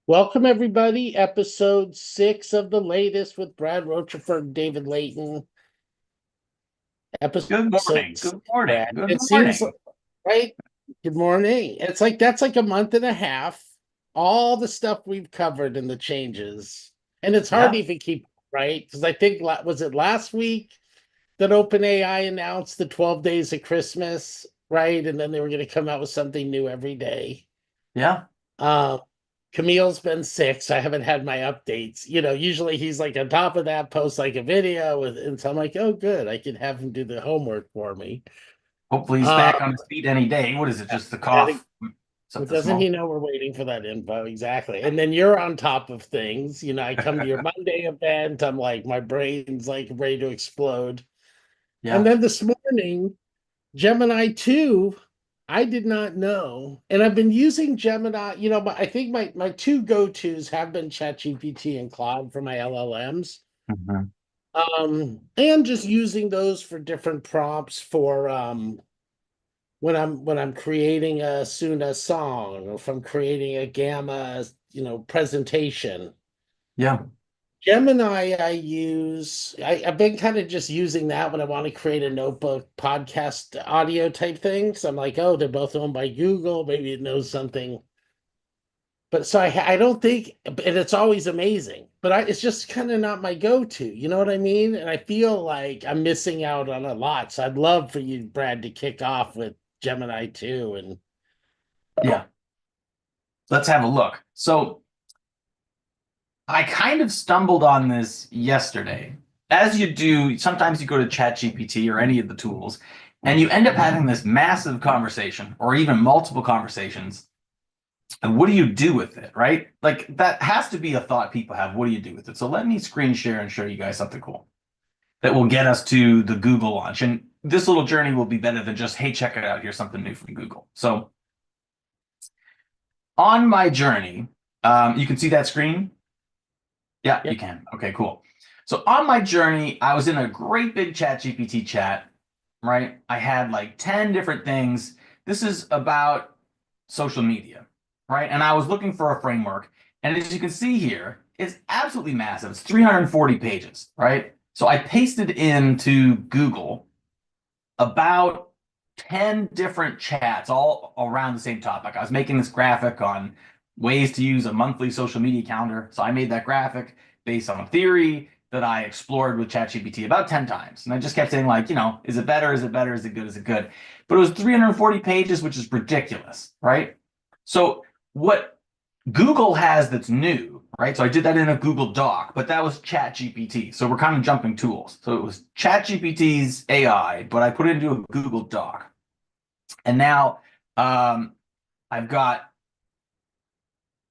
Welcome, everybody. Episode 6 of the latest with Brad Rochefort and David Leighton. Episode Good morning. 6, Good morning. Brad. Good It seems morning. right. Good morning. It's like that's like a month and a half. All the stuff we've covered and the changes, and it's hard to Yeah. even keep right because I think was it last week that OpenAI announced the 12 days of Christmas, right? And then they were going to come out with something new every day. Yeah. Um, Camille's been sick, so I haven't had my updates. Usually he's like on top of that, posts like a video and so I'm like, oh good, I can have him do the homework for me. Hopefully he's Um, back on his feet any day. What is it? Just the and cough? Something doesn't he small? know we're waiting for that info? Exactly. And then you're on top of things. I come to your Monday event, I'm like, my brain's like ready to explode. And Yeah. then this morning, Gemini 2, I did not know. And I've been using Gemini, but I think my two go-tos have been ChatGPT and Claude for my LLMs. Mhm. And just using those for different prompts for when I'm creating a song, or if I'm creating a gamma, presentation. Yeah. Gemini, I've been kind of just using that when I want to create a notebook podcast audio type thing. So I'm like, oh, they're both owned by Google. Maybe it knows something. But so I don't think, and it's always amazing, but it's just kind of not my go-to. You know what I mean? And I feel like I'm missing out on a lot. So I'd love for you, Brad, to kick off with Gemini 2. And Yeah. Let's have a look. So I kind of stumbled on this yesterday. As you do, sometimes you go to ChatGPT or any of the tools, and you end up having this massive conversation or even multiple conversations. And what do you do with it, right? Like that has to be a thought people have. What do you do with it? So let me screen share and show you guys something cool that will get us to the Google launch. And this little journey will be better than just, hey, check it out. Here's something new from Google. So on my journey, you can see that screen. Yeah, yeah, you can. Okay, cool. So on my journey, I was in a great big ChatGPT chat, right? I had like 10 different things. This is about social media, right? And I was looking for a framework. And as you can see here, it's absolutely massive. It's 340 pages, right? So I pasted into Google about 10 different chats all around the same topic. I was making this graphic on ways to use a monthly social media calendar. So I made that graphic based on a theory that I explored with ChatGPT about 10 times. And I just kept saying, like, is it better? Is it better? Is it good? Is it good? But it was 340 pages, which is ridiculous, right? So what Google has that's new, right? So I did that in a Google Doc, but that was ChatGPT. So we're kind of jumping tools. So it was ChatGPT's AI, but I put it into a Google Doc. And now I've got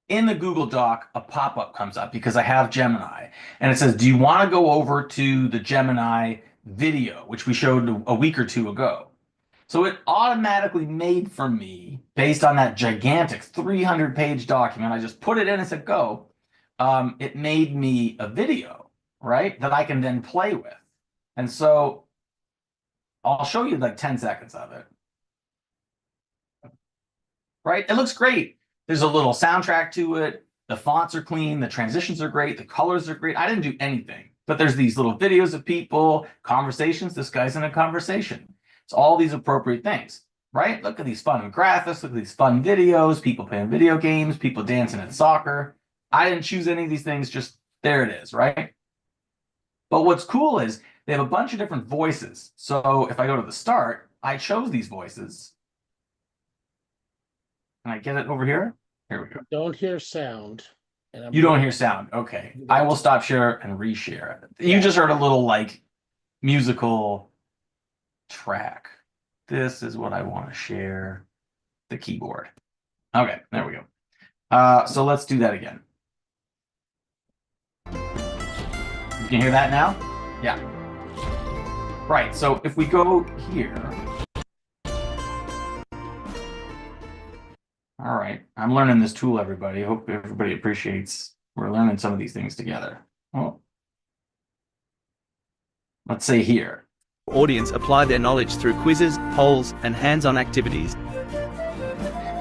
in the Google Doc, a pop-up comes up because I have Gemini. And it says, do you want to go over to the Gemini video, which we showed a week or two ago? So it automatically made for me, based on that gigantic 300-page document, I just put it in and said, go. It made me a video, right, that I can then play with. And so I'll show you like 10 seconds of it. Right? It looks great. There's a little soundtrack to it. The fonts are clean. The transitions are great. The colors are great. I didn't do anything. But there's these little videos of people, conversations. This guy's in a conversation. It's all these appropriate things, right? Look at these fun graphics. Look at these fun videos. People playing video games. People dancing at soccer. I didn't choose any of these things. Just there it is, right? But what's cool is they have a bunch of different voices. So if I go to the start, I chose these voices. Can I get it over here? Here we go. don't hear sound. And I'm You don't hear sound. Okay. I will stop share and reshare. You just heard a little like musical track. This is what I want to share. The keyboard. Okay, there we go. So let's do that again. You can hear that now? Yeah. Right. So if we go here. All right. I'm learning this tool, everybody. Hope everybody appreciates we're learning some of these things together. Well, let's say here. Audience apply their knowledge through quizzes, polls, and hands-on activities.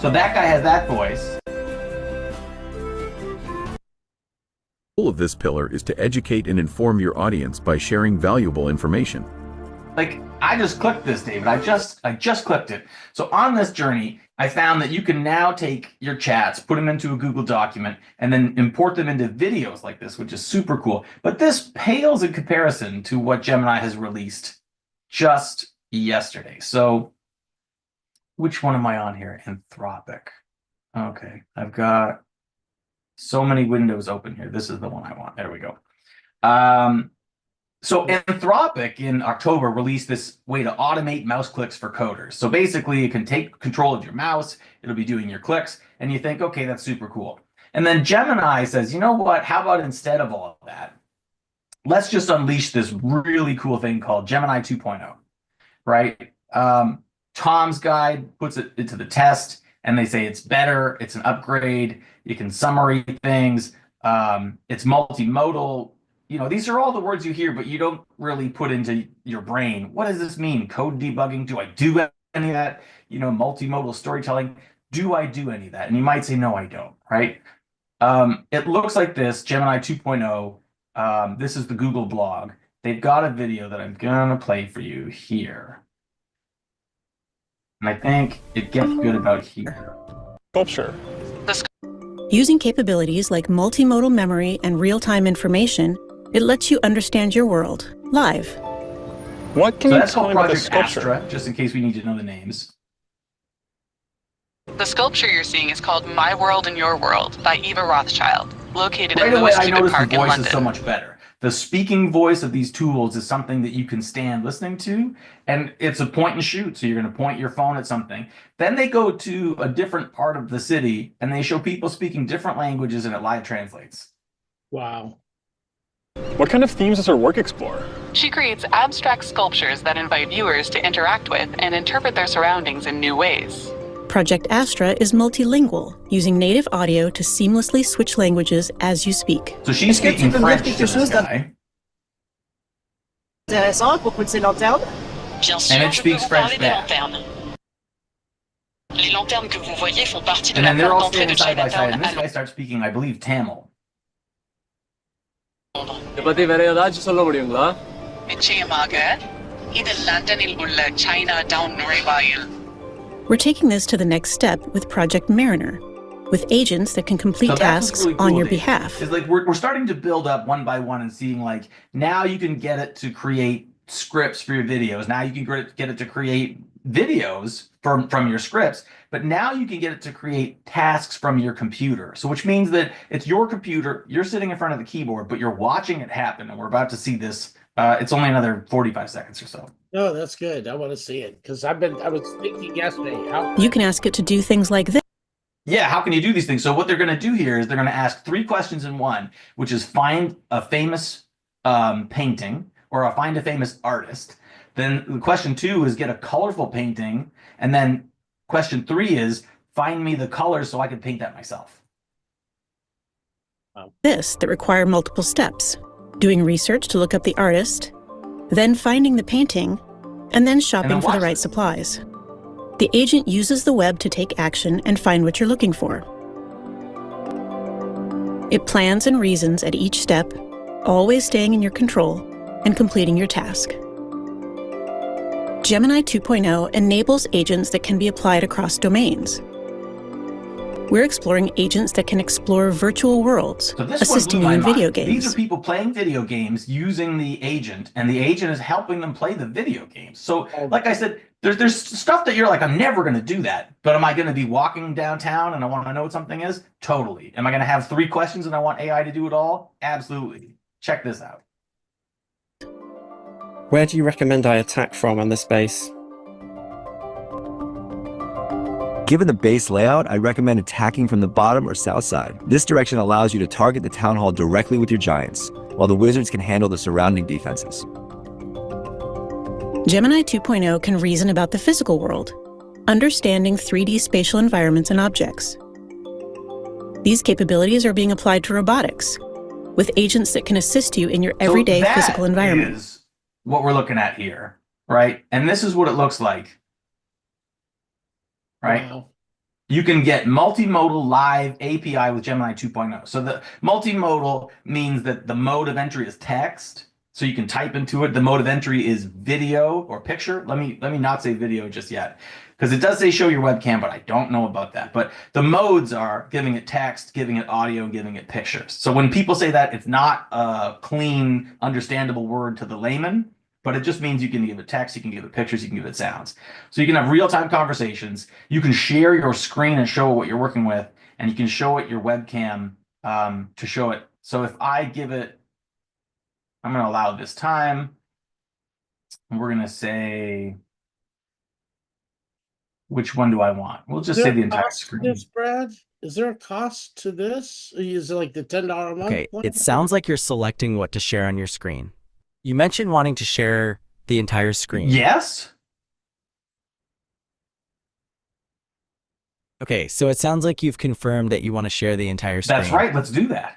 So that guy has that voice. goal of this pillar is to educate and inform your audience by sharing valuable information. Like, I just clicked this, David. I just clicked it. So on this journey, I found that you can now take your chats, put them into a Google document, and then import them into videos like this, which is super cool. But this pales in comparison to what Gemini has released just yesterday. So which one am I on here? Anthropic. Okay, I've got so many windows open here. This is the one I want. There we go. So Anthropic in October released this way to automate mouse clicks for coders. So basically, it can take control of your mouse. It'll be doing your clicks, and you think, okay, that's super cool. And then Gemini says, you know what? How about instead of all of that, let's just unleash this really cool thing called Gemini 2.0, right? Tom's guide puts it into the test, and they say it's better. It's an upgrade. You can summary things. It's multimodal. You know, these are all the words you hear, but you don't really put into your brain. What does this mean? Code debugging? Do I do any of that? You know, multimodal storytelling. Do I do any of that? And you might say, no, I don't, right? It looks like this, Gemini 2.0. This is the Google blog. They've got a video that I'm going to play for you here. And I think it gets good about here. Sculpture. Using capabilities like multimodal memory and real-time information, it lets you understand your world live. What can So you that's tell called me about the Project sculpture? Astra, just in case we need to know the names. The sculpture you're seeing is called My World and Your World by Eva Rothschild, located Right in away, Lewis I Cubic noticed the Park in voice is London. so much better. The speaking voice of these tools is something that you can stand listening to, and it's a point and shoot. So you're going to point your phone at something. Then they go to a different part of the city, and they show people speaking different languages, and it live translates. Wow. What kind of themes does her work explore? She creates abstract sculptures that invite viewers to interact with and interpret their surroundings in new ways. Project Astra is multilingual, using native audio to seamlessly switch languages as you speak. So she's speaking French to this guy, Intéressant à propos de ces lanternes. Bien and sûr, it je peux speaks vous French parler des back. lanternes. Les lanternes que vous voyez font partie de And la then they're porte all d'entrée de standing side by side, Chinatown and à this guy starts speaking, I believe, Tamil. Londres. இதை பத்தி வேற ஏதாச்சும் சொல்ல முடியுங்களா? நிச்சயமாக இது லண்டனில் உள்ள சைனா டவுன் நுழைவாயில். We're taking this to the next step with Project Mariner, with agents that can complete So that's what's tasks really on cool, your Dave. behalf. It's like we're starting to build up one by one and seeing like now you can get it to create scripts for your videos. Now you can get it to create videos from your scripts, but now you can get it to create tasks from your computer. So which means that it's your computer, you're sitting in front of the keyboard, but you're watching it happen. And we're about to see this. It's only another 45 seconds or so. Oh, that's good. I want to see it because I was thinking yesterday. You can ask it to do things like this. Yeah, how can you do these things? So what they're going to do here is they're going to ask 3 questions in one, which is find a famous painting or find a famous artist. Then question 2 is get a colorful painting. And then question 3 is find me the colors so I can paint that myself. This that require multiple steps, doing research to look up the artist, then finding the painting, and then shopping for the watch right this. supplies. The agent uses the web to take action and find what you're looking for. It plans and reasons at each step, always staying in your control and completing your task. Gemini 2.0 enables agents that can be applied across domains. We're exploring agents that can explore virtual worlds, So this assisting one you blew my in video mind. These games. are people playing video games using the agent, and the agent is helping them play the video games. So, like I said, there's stuff that you're like, I'm never going to do that. But am I going to be walking downtown and I want to know what something is? Totally. Am I going to have 3 questions and I want AI to do it all? Absolutely. Check this out. Where do you recommend I attack from on this base? Given the base layout, I recommend attacking from the bottom or south side. This direction allows you to target the town hall directly with your giants, while the wizards can handle the surrounding defenses. Gemini 2.0 can reason about the physical world, understanding 3D spatial environments and objects. These capabilities are being applied to robotics, with agents that can assist you in your everyday So physical environment. Is what we're looking at here, right? And this is what it looks like. Right? Wow. you can get multimodal live API with Gemini 2.0. So the multimodal means that the mode of entry is text, so you can type into it. The mode of entry is video or picture. Let me not say video just yet, because it does say show your webcam, but I don't know about that. But the modes are giving it text, giving it audio, and giving it pictures. So when people say that, it's not a clean, understandable word to the layman, but it just means you can give it text, you can give it pictures, you can give it sounds. So you can have real-time conversations. You can share your screen and show what you're working with, and you can show it your webcam to show it. So if I give it, I'm going to allow this time, and we're going to say, which one do I want? We'll just say the entire screen. This, Brad? Is there a cost to this? Is it like the $10 a month? Okay, it sounds like you're selecting what to share on your screen. You mentioned wanting to share the entire screen. Yes. Okay, so it sounds like you've confirmed that you want to share the entire screen. That's right. Let's do that.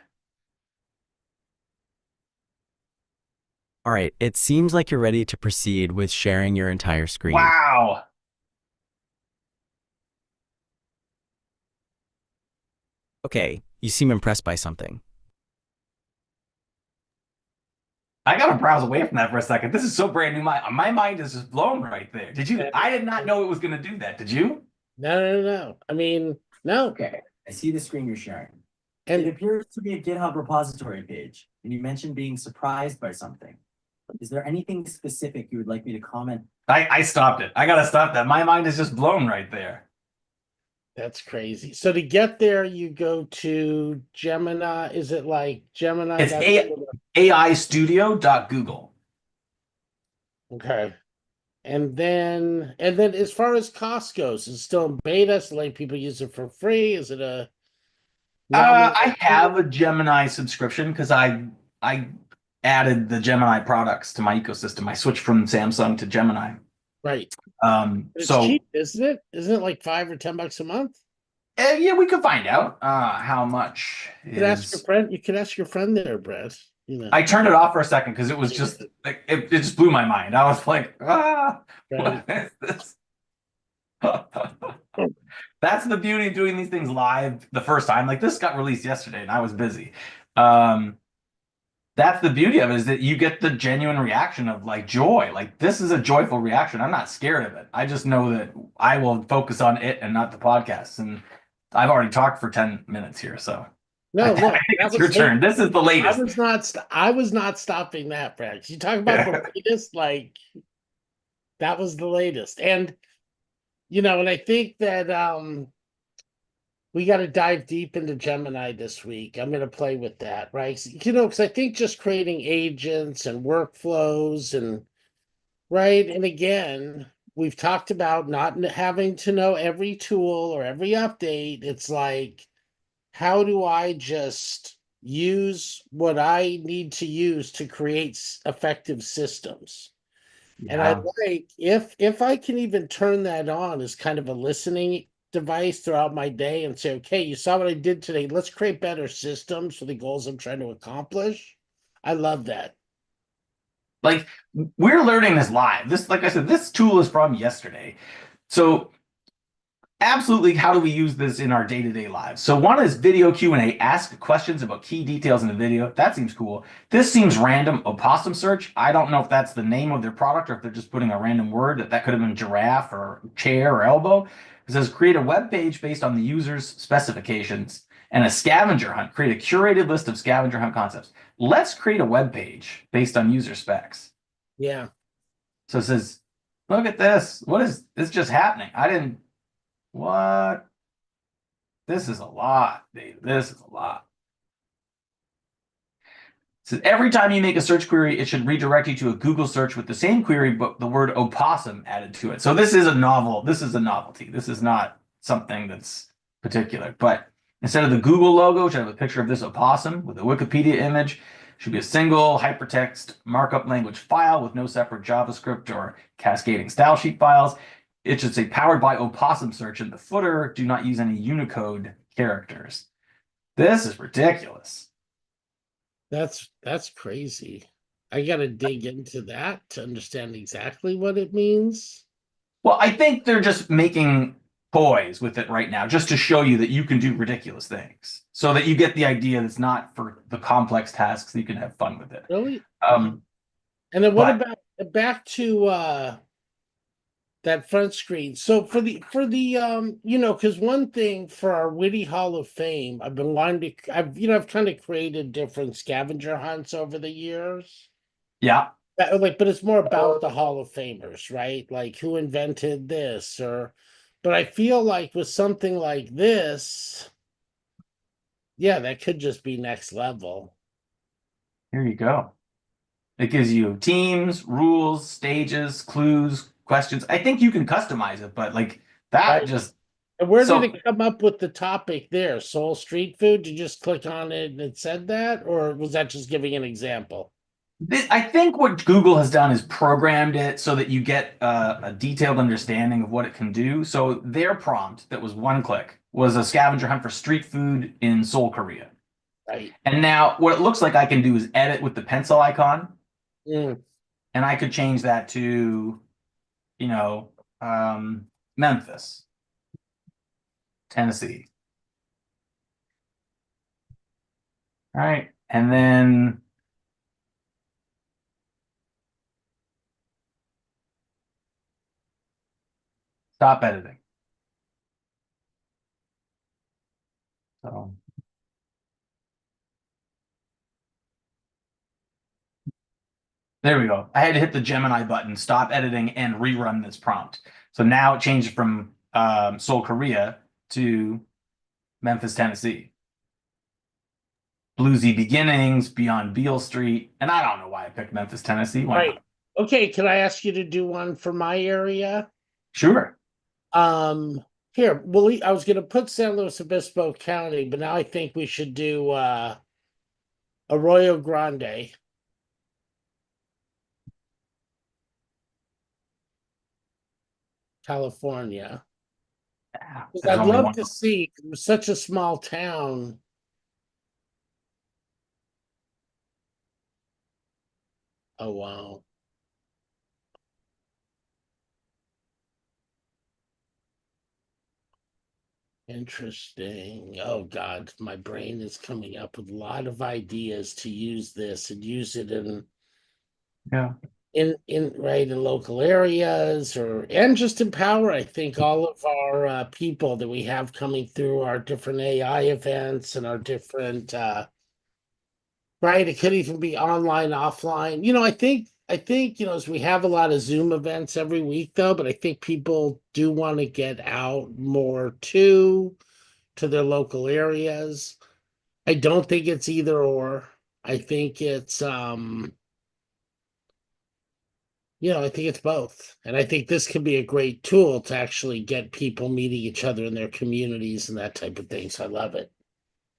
All right, it seems like you're ready to proceed with sharing your entire screen. Wow. Okay, you seem impressed by something. I gotta browse away from that for a second. This is so brand new. My mind is just blown right there. Did you? I did not know it was gonna do that. Did you? No. I mean, no. Okay, I see the screen you're sharing. And it appears to be a GitHub repository page, and you mentioned being surprised by something. Is there anything specific you would like me to comment? I stopped it. I gotta stop that. My mind is just blown right there. That's crazy. So to get there, you go to Gemini. Is it like Gemini? It's aistudio.google. Okay. And then as far as cost goes, it's still in beta, so like people use it for free. Is it a I have a Gemini subscription because I added the Gemini products to my ecosystem. I switched from Samsung to Gemini. Right. It's So cheap, isn't it? Isn't it like $5 or $10 a month? yeah, we could find out how much. You could ask your friend. You could ask your friend there, Brad. You know. I turned it off for a second because it was just like it just blew my mind. I was like, what is this? That's the beauty of doing these things live the first time. Like this got released yesterday and I was busy. That's the beauty of it, is that you get the genuine reaction of like joy. Like this is a joyful reaction. I'm not scared of it. I just know that I will focus on it and not the podcast. And I've already talked for 10 minutes here, so No, I look, think it's your turn. This is the latest. I was not stopping that, Brad. You talk about the latest, like that was the latest. And and I think that we got to dive deep into Gemini this week. I'm going to play with that, right? Because I think just creating agents and workflows and right. And again, we've talked about not having to know every tool or every update. It's like, how do I just use what I need to use to create effective systems? Yeah. And I like if I can even turn that on as kind of a listening device throughout my day and say, okay, you saw what I did today. Let's create better systems for the goals I'm trying to accomplish. I love that. Like we're learning this live. This, like I said, this tool is from yesterday. So absolutely, how do we use this in our day-to-day lives? So one is video Q&A. Ask questions about key details in the video. That seems cool. This seems random. Opossum search. I don't know if that's the name of their product or if they're just putting a random word. That could have been giraffe or chair or elbow. It says create a web page based on the user's specifications and a scavenger hunt. Create a curated list of scavenger hunt concepts. Let's create a web page based on user specs. Yeah. So it says, look at this. What is this just happening? What? This is a lot, Dave. This is a lot. So every time you make a search query, it should redirect you to a Google search with the same query, but the word opossum added to it. So this is a novel. This is a novelty. This is not something that's particular. But instead of the Google logo, which I have a picture of this opossum with a Wikipedia image, should be a single hypertext markup language file with no separate JavaScript or cascading style sheet files. It should say powered by Opossum search in the footer. Do not use any Unicode characters. This is ridiculous. That's crazy. I got to dig into that to understand exactly what it means. Well, I think they're just making toys with it right now, just to show you that you can do ridiculous things, so that you get the idea that it's not for the complex tasks. You can have fun with it. Really? Um, And then what but about back to that front screen? So for the because one thing for our Witty Hall of Fame, I've been wanting to I've kind of created different scavenger hunts over the years. yeah, But it's more about the Hall of Famers, right? Like who invented this but I feel like with something like this, yeah, that could just be next level. here you go. It gives you teams, rules, stages, clues, questions. I think you can customize it, but like that Right. just And where so did it come up with the topic there? Soul Street Food? Did you just click on it and it said that? Or was that just giving an example? I think what Google has done is programmed it so that you get a detailed understanding of what it can do. So their prompt that was one click was a scavenger hunt for street food in Seoul, Korea. Right. And now what it looks like I can do is edit with the pencil icon. Mm. And I could change that to, Memphis, Tennessee. All right. And then stop editing. So there we go. I had to hit the Gemini button, stop editing, and rerun this prompt. So now it changed from Seoul, Korea to Memphis, Tennessee. Bluesy beginnings, beyond Beale Street. And I don't know why I picked Memphis, Tennessee. Why Right. not? Okay, can I ask you to do one for my area? Sure. Here, I was gonna put San Luis Obispo County, but now I think we should do Arroyo Grande. California. There's I'd only love one. to see, 'cause it was such a small town. Oh wow. Interesting. Oh God, my brain is coming up with a lot of ideas to use this and use it Yeah. in local areas and just empower, I think, all of our people that we have coming through our different AI events and our different right. It could even be online, offline. I think, as we have a lot of Zoom events every week though, but I think people do want to get out more too to their local areas. I don't think it's either or. I think it's I think it's both. And I think this could be a great tool to actually get people meeting each other in their communities and that type of thing. So I love it.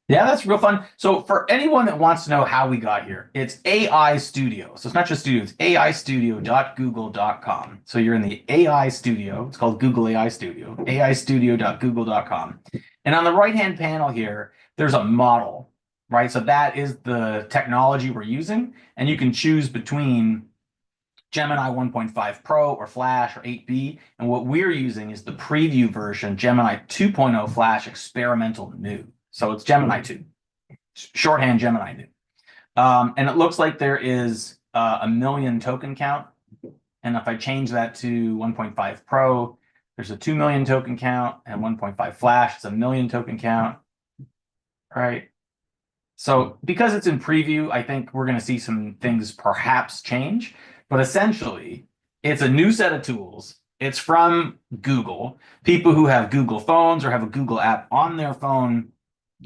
Yeah, that's real fun. So for anyone that wants to know how we got here, it's AI Studio. So it's not just studio, it's aistudio.google.com. So you're in the AI Studio. It's called Google AI Studio, aistudio.google.com. And on the right-hand panel here, there's a model, right? So that is the technology we're using. And you can choose between Gemini 1.5 Pro or Flash or 8B. And what we're using is the preview version, Gemini 2.0 Flash Experimental New. So it's Gemini 2, shorthand Gemini New. And it looks like there is a million token count. And if I change that to 1.5 Pro, there's a 2 million token count, and 1.5 Flash, it's a million token count. All right. So because it's in preview, I think we're going to see some things perhaps change. But essentially, it's a new set of tools. It's from Google. People who have Google phones or have a Google app on their phone,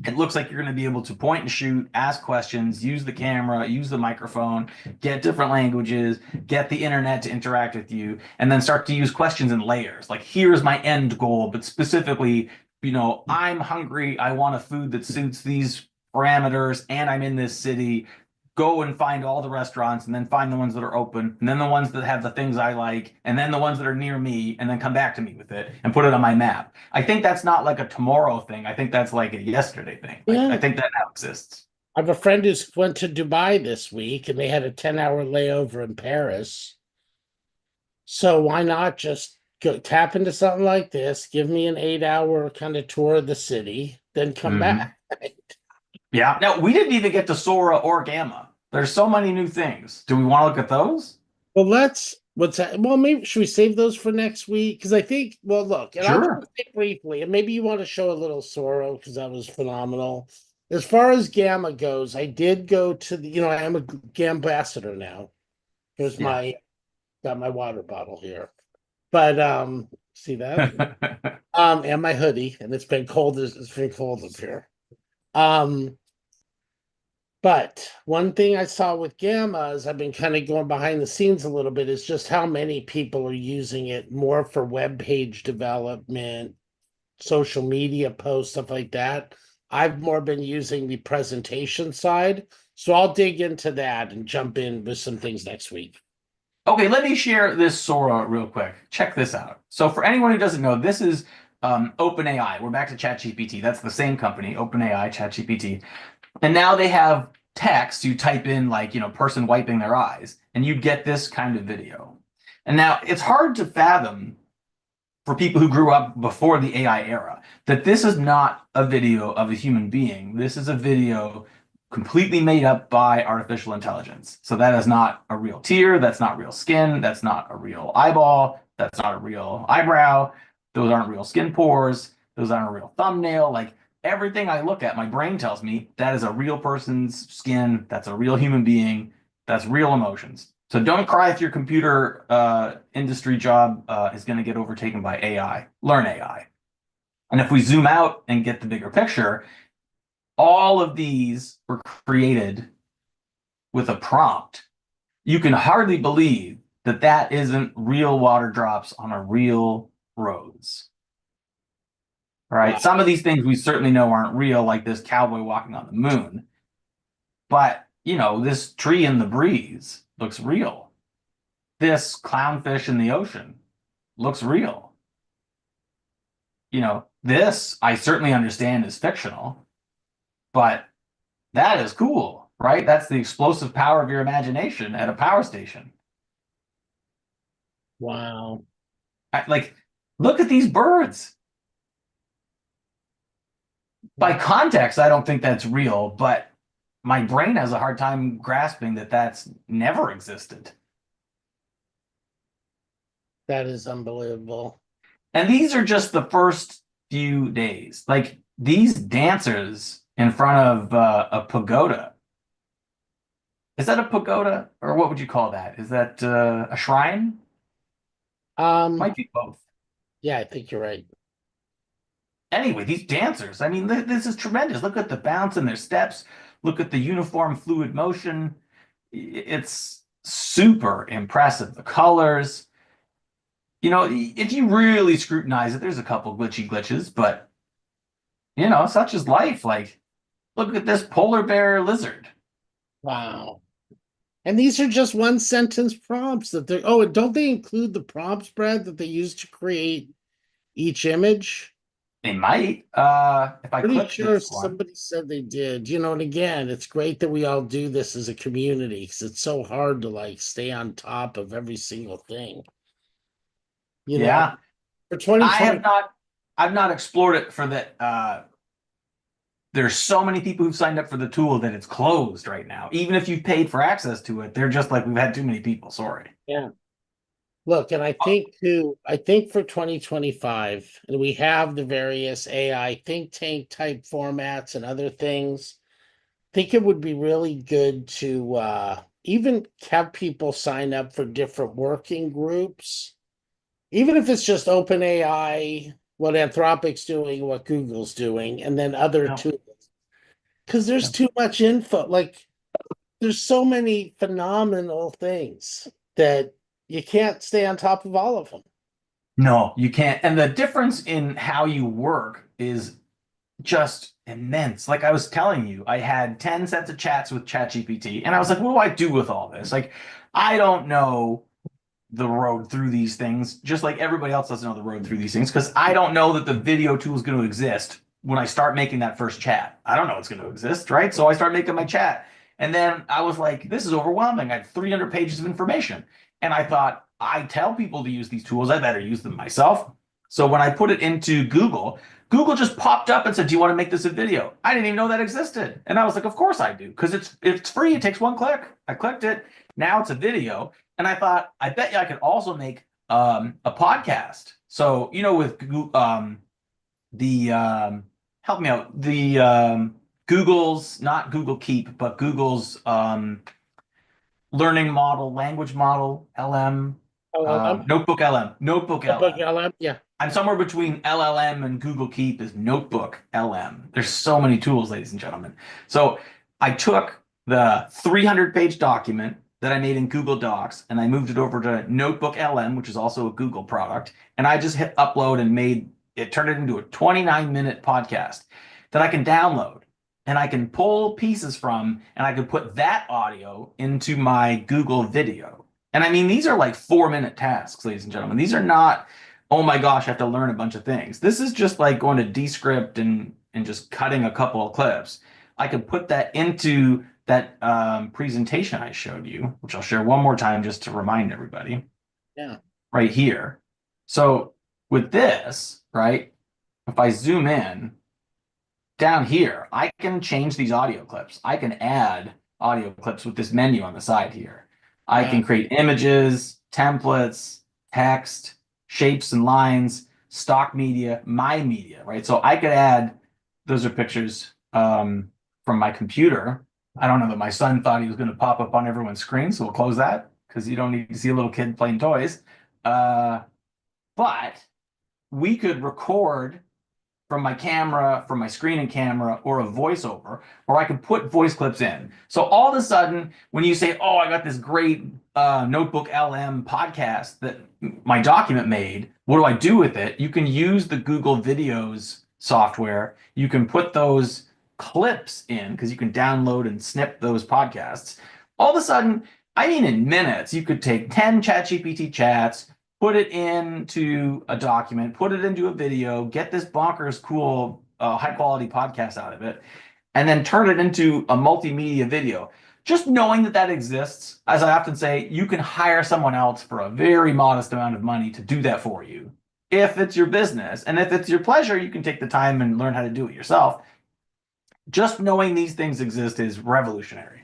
it looks like you're going to be able to point and shoot, ask questions, use the camera, use the microphone, get different languages, get the internet to interact with you, and then start to use questions in layers. Like, here's my end goal, but specifically, I'm hungry. I want a food that suits these parameters, and I'm in this city. Go and find all the restaurants, and then find the ones that are open, and then the ones that have the things I like, and then the ones that are near me, and then come back to me with it and put it on my map. I think that's not like a tomorrow thing. I think that's like a yesterday thing. Yeah. I think that now exists. I have a friend who went to Dubai this week and they had a 10-hour layover in Paris. So why not just go tap into something like this, give me an 8-hour kind of tour of the city, then come back. Yeah. Now, we didn't even get to Sora or Gamma. There's so many new things. Do we want to look at those? Well, what's that? Well, maybe should we save those for next week? Because I think, well, look, and I'll Sure. just say briefly, and maybe you want to show a little Sorrow because that was phenomenal. As far as Gamma goes, I did go to the, I am a Gambassador now. Here's got my water bottle here. But see that? And my hoodie, and it's been cold up here. But one thing I saw with Gamma is I've been kind of going behind the scenes a little bit is just how many people are using it more for web page development, social media posts, stuff like that. I've more been using the presentation side. So I'll dig into that and jump in with some things next week. Okay, let me share this Sora real quick. Check this out. So for anyone who doesn't know, this is OpenAI. We're back to ChatGPT. That's the same company, OpenAI, ChatGPT. And now they have text. You type in like, person wiping their eyes, and you get this kind of video. And now it's hard to fathom for people who grew up before the AI era that this is not a video of a human being. This is a video completely made up by artificial intelligence. So that is not a real tear. That's not real skin. That's not a real eyeball. That's not a real eyebrow. Those aren't real skin pores. Those aren't a real thumbnail. Like, everything I look at, my brain tells me that is a real person's skin. That's a real human being. That's real emotions. So don't cry if your computer industry job is going to get overtaken by AI. Learn AI. And if we zoom out and get the bigger picture, all of these were created with a prompt. You can hardly believe that that isn't real water drops on a real roads. Right? Wow. Some of these things we certainly know aren't real, like this cowboy walking on the moon. But, this tree in the breeze looks real. This clownfish in the ocean looks real. This I certainly understand is fictional, but that is cool, right? That's the explosive power of your imagination at a power station. Wow. Look at these birds. By context, I don't think that's real, but my brain has a hard time grasping that that's never existed. That is unbelievable. And these are just the first few days. Like, these dancers in front of a pagoda. Is that a pagoda? Or what would you call that? Is that a shrine? Might be both. Yeah, I think you're right. Anyway, these dancers, I mean, this is tremendous. Look at the bounce in their steps. Look at the uniform fluid motion. It's super impressive. The colors. If you really scrutinize it, there's a couple glitches, but, such is life. Like, look at this polar bear lizard. Wow. And these are just one sentence prompts that they're, don't they include the prompts, Brad, that they use to create each image? They might. If I Pretty sure somebody said they did. And again, it's great that we all do this as a community because it's so hard to stay on top of every single thing. Yeah. For 2020, I've not explored it for that. There's so many people who've signed up for the tool that it's closed right now. Even if you've paid for access to it, they're just like, we've had too many people. Sorry. Yeah. Look, and I think for 2025, and we have the various AI think tank type formats and other things, I think it would be really good to even have people sign up for different working groups, even if it's just OpenAI, what Anthropic's doing, what Google's doing, and then other tools. Because there's too much info. There's so many phenomenal things that you can't stay on top of all of them. No, you can't. And the difference in how you work is just immense. Like I was telling you, I had 10 sets of chats with ChatGPT, and I was like, what do I do with all this? Like, I don't know the road through these things, just like everybody else doesn't know the road through these things, because I don't know that the video tool is going to exist when I start making that first chat. I don't know it's going to exist, right? So I start making my chat. And then I was like, this is overwhelming. I had 300 pages of information. And I thought, I tell people to use these tools, I better use them myself. So when I put it into Google, Google just popped up and said, do you want to make this a video? I didn't even know that existed. And I was like, of course I do, because it's free. It takes one click. I clicked it. Now it's a video. And I thought, I bet you I could also make a podcast. So, with help me out, the Google's, not Google Keep, but Google's learning model, language model, LM, Notebook LM. Notebook LM, yeah. I'm somewhere between LLM and Google Keep is Notebook LM. There's so many tools, ladies and gentlemen. So I took the 300-page document that I made in Google Docs and I moved it over to Notebook LM, which is also a Google product. And I just hit upload and turned it into a 29-minute podcast that I can download and I can pull pieces from, and I can put that audio into my Google video. And I mean, these are like 4-minute tasks, ladies and gentlemen. These are not, oh my gosh, I have to learn a bunch of things. This is just like going to Descript and just cutting a couple of clips. I could put that into that presentation I showed you, which I'll share one more time just to remind everybody. Yeah. Right here. So with this, right, if I zoom in, down here, I can change these audio clips. I can add audio clips with this menu on the side here. I can create images, templates, text, shapes and lines, stock media, my media, right? So I could add, those are pictures from my computer. I don't know that my son thought he was going to pop up on everyone's screen, so we'll close that because you don't need to see a little kid playing toys. But we could record from my camera, from my screen and camera, or a voiceover, or I could put voice clips in. So all of a sudden, when you say, oh, I got this great Notebook LM podcast that my document made, what do I do with it? You can use the Google Videos software. You can put those clips in because you can download and snip those podcasts. All of a sudden, I mean, in minutes, you could take 10 ChatGPT chats, put it into a document, put it into a video, get this bonkers cool, high quality podcast out of it, and then turn it into a multimedia video. Just knowing that exists, as I often say, you can hire someone else for a very modest amount of money to do that for you. If it's your business, and if it's your pleasure, you can take the time and learn how to do it yourself. Just knowing these things exist is revolutionary.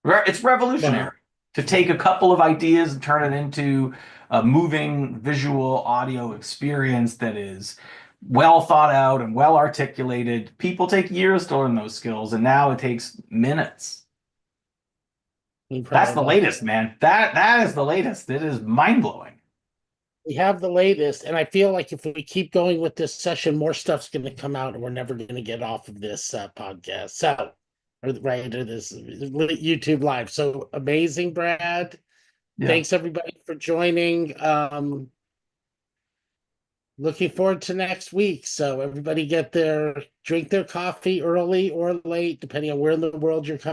It's revolutionary to take a couple of ideas and turn it into a moving visual audio experience that is well thought out and well articulated. People take years to learn those skills, and now it takes minutes. Incredible. That's the latest, man. That is the latest. It is mind-blowing. We have the latest, and I feel like if we keep going with this session, more stuff's going to come out, and we're never going to get off of this podcast. So, or this YouTube live. So amazing, Brad. Yeah. Thanks everybody for joining. Looking forward to next week. So everybody drink their coffee early or late, depending on where in the world you're coming.